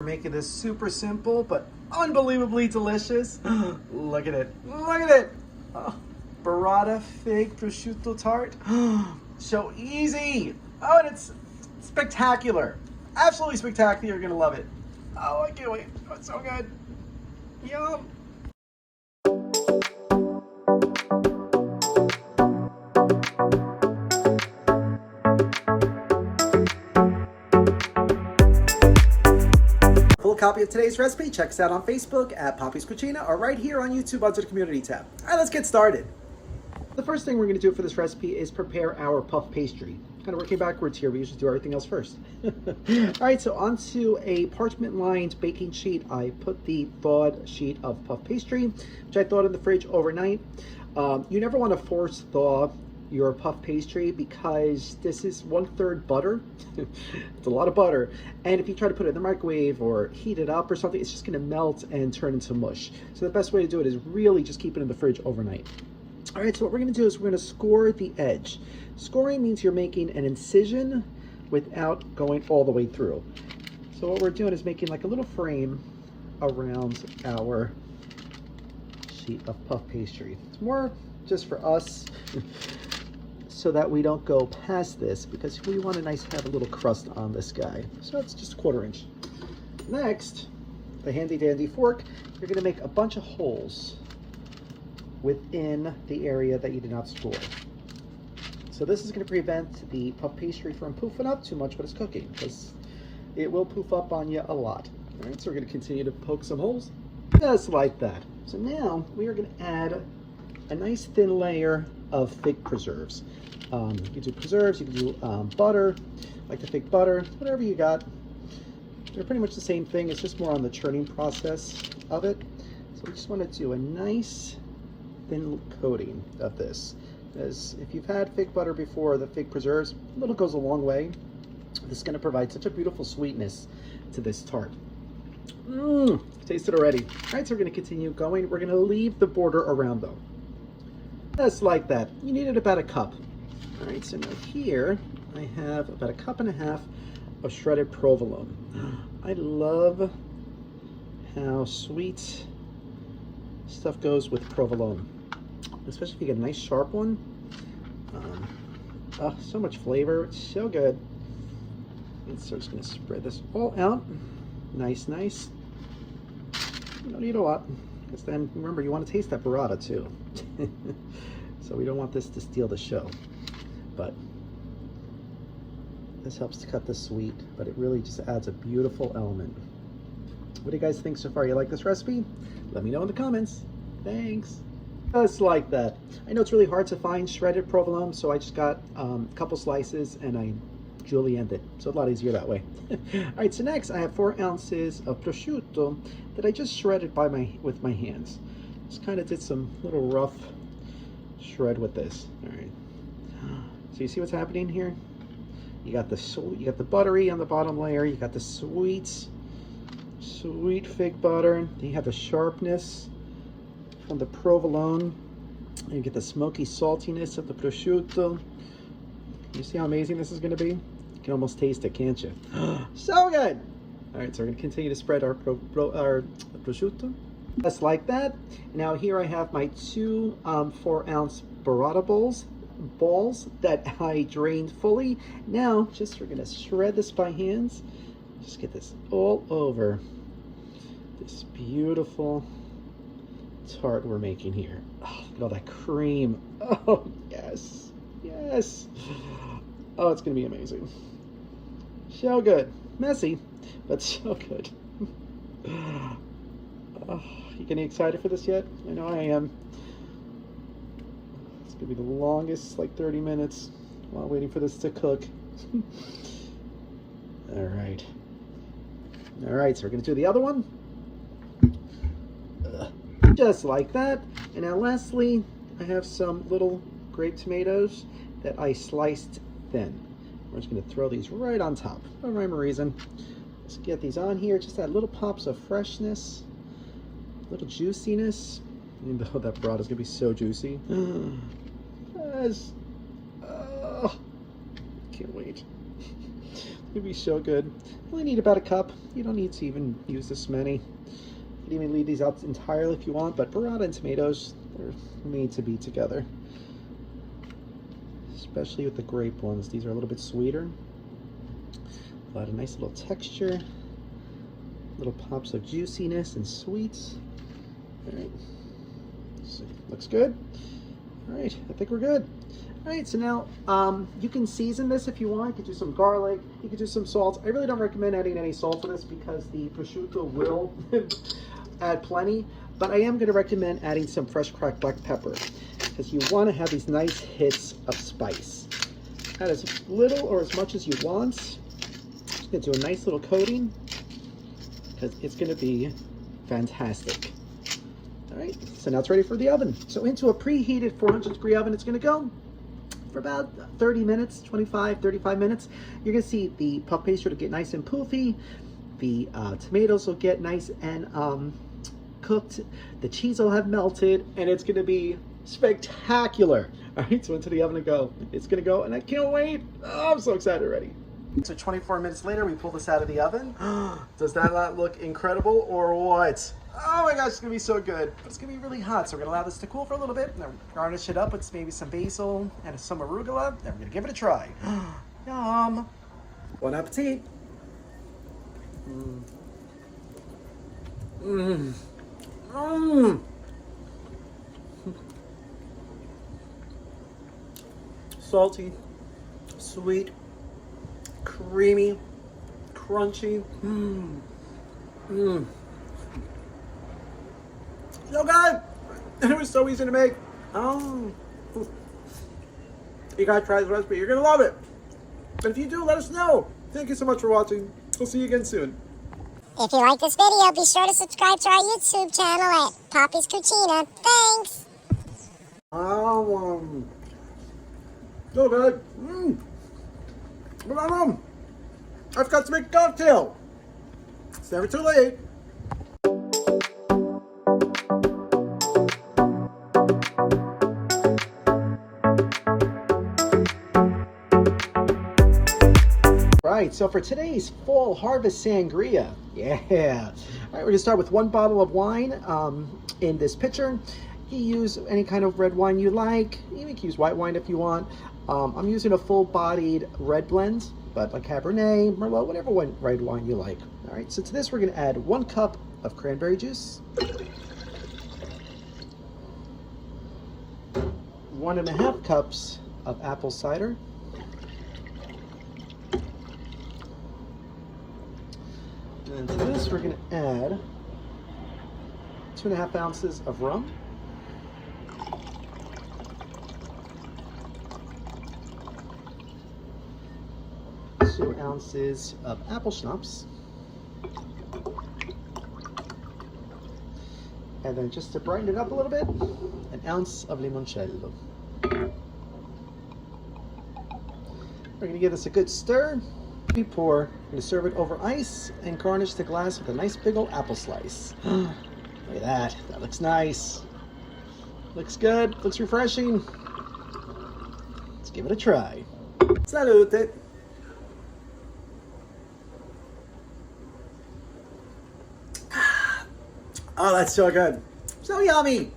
We're making this super simple, but unbelievably delicious. Look at it. Look at it. Oh, Burrata fig prosciutto tart. So easy. Oh, and it's spectacular. Absolutely spectacular. You're going to love it. Oh, I can't wait. Oh, it's so good. Yum. Full copy of today's recipe, check us out on Facebook at Poppy's Cucina or right here on YouTube under the community tab. All right, let's get started. The first thing we're going to do for this recipe is prepare our puff pastry. Kind of working backwards here, we usually do everything else first. All right, so onto a parchment-lined baking sheet, I put the thawed sheet of puff pastry, which I thawed in the fridge overnight. You never want to force thaw your puff pastry because this is 1/3 butter. It's a lot of butter, and if you try to put it in the microwave or heat it up or something, it's just going to melt and turn into mush. So the best way to do it is really just keep it in the fridge overnight. All right, so what we're going to do is we're going to score the edge. Scoring means you're making an incision without going all the way through. So what we're doing is making like a little frame around our sheet of puff pastry. It's more just for us so that we don't go past this, because we want to have a little crust on this guy. So it's just 1/4 inch. Next, the handy dandy fork, you're going to make a bunch of holes within the area that you did not score. So this is going to prevent the puff pastry from poofing up too much when it's cooking, because it will poof up on you a lot. All right, so we're going to continue to poke some holes, just like that. So now we are going to add a nice thin layer of fig preserves. You can do preserves, you can do butter, like the fig butter, whatever you got. They're pretty much the same thing, it's just more on the churning process of it. So we just want to do a nice thin coating of this. As if you've had fig butter before, the fig preserves, a little goes a long way. This is going to provide such a beautiful sweetness to this tart. Taste it already. All right, so we're going to continue going. We're going to leave the border around though. Just like that. You needed about a cup. All right, so now here I have about 1.5 cups of shredded provolone. I love how sweet stuff goes with provolone, especially if you get a nice sharp one. Oh, so much flavor. It's so good. And so I'm just going to spread this all out. Nice. You don't need a lot, because then remember, you want to taste that burrata too. So we don't want this to steal the show. But this helps to cut the sweet, but it really just adds a beautiful element. What do you guys think so far? You like this recipe? Let me know in the comments. Thanks. Just like that. I know it's really hard to find shredded provolone, so I just got a couple slices and I julienned it. So a lot easier that way. All right, so next I have 4 ounces of prosciutto that I just shredded with my hands. Just kind of did some little rough shred with this. All right. So you see what's happening here? You got the buttery on the bottom layer. You got the sweet fig butter. Then you have the sharpness from the provolone. You get the smoky saltiness of the prosciutto. You see how amazing this is going to be? You can almost taste it, can't you? So good! All right, so we're going to continue to spread our prosciutto. Just like that. Now here I have my 2 4-ounce burrata balls that I drained fully. Now we're going to shred this by hands. Just get this all over this beautiful tart we're making here. Oh, look at all that cream. Oh, yes. Oh, it's going to be amazing. So good. Messy, but so good. Oh, you getting excited for this yet? I know I am. It's going to be the longest, like 30 minutes while waiting for this to cook. All right, so we're going to do the other one. Just like that. And now lastly, I have some little grape tomatoes that I sliced thin. We're just going to throw these right on top. No rhyme or reason. Let's get these on here. Just add little pops of freshness, little juiciness. Even though that burrata is going to be so juicy. Yes. Oh, can't wait. It's going to be so good. Only need about a cup. You don't need to even use this many. You can even leave these out entirely if you want, but burrata and tomatoes, they're made to be together. Especially with the grape ones. These are a little bit sweeter. A nice little texture. Little pops of juiciness and sweets. All right. So, looks good. All right, I think we're good. All right, so now you can season this if you want. You could do some garlic, you could do some salt. I really don't recommend adding any salt to this because the prosciutto will add plenty, but I am gonna recommend adding some fresh cracked black pepper because you wanna have these nice hits of spice. Add as little or as much as you want. Just gonna do a nice little coating because it's gonna be fantastic. All right, so now it's ready for the oven. So into a preheated 400-degree oven, it's gonna go for about 30 minutes, 25, 35 minutes. You're gonna see the puff pastry will get nice and poofy. The tomatoes will get nice and cooked. The cheese will have melted, and it's gonna be spectacular. All right, so into the oven to go. It's gonna go, and I can't wait. Oh, I'm so excited already. So 24 minutes later, we pull this out of the oven. Does that not look incredible or what? Oh my gosh, it's gonna be so good. But it's gonna be really hot, so we're gonna allow this to cool for a little bit. And then garnish it up with maybe some basil and some arugula. Then we're gonna give it a try. Yum. Bon appetit. Salty, sweet, creamy, crunchy. So good! And it was so easy to make. Oh. You gotta try this recipe. You're gonna love it. And if you do, let us know. Thank you so much for watching. We'll see you again soon. If you like this video, be sure to subscribe to our YouTube channel at Poppy's Cucina. Thanks! So good. I forgot to make a cocktail. It's never too late. Right, so for today's fall harvest sangria, yeah. All right, we're gonna start with 1 bottle of wine in this pitcher. You use any kind of red wine you like. You can use white wine if you want. I'm using a full-bodied red blend, but like Cabernet, Merlot, whatever red wine you like. All right, so to this we're gonna add 1 cup of cranberry juice, 1.5 cups of apple cider, and to this we're going to add 2.5 ounces of rum, 2 ounces of apple schnapps, and then just to brighten it up a little bit, 1 ounce of limoncello. We're going to give this a good stir. We pour, we're going to serve it over ice and garnish the glass with a nice big old apple slice. Look at that. That looks nice. Looks good. Looks refreshing. Let's give it a try. Salute. Oh, that's so good. So yummy.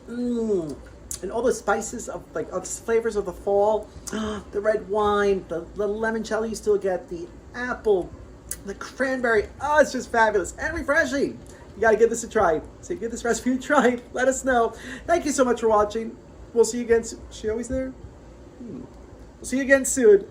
And all the spices of like all the flavors of the fall, the red wine, the limoncello you still get, the apple, the cranberry. Oh, it's just fabulous and refreshing. You gotta give this a try. So give this recipe a try. Let us know. Thank you so much for watching. We'll see you again soon. Is she always there? We'll see you again soon.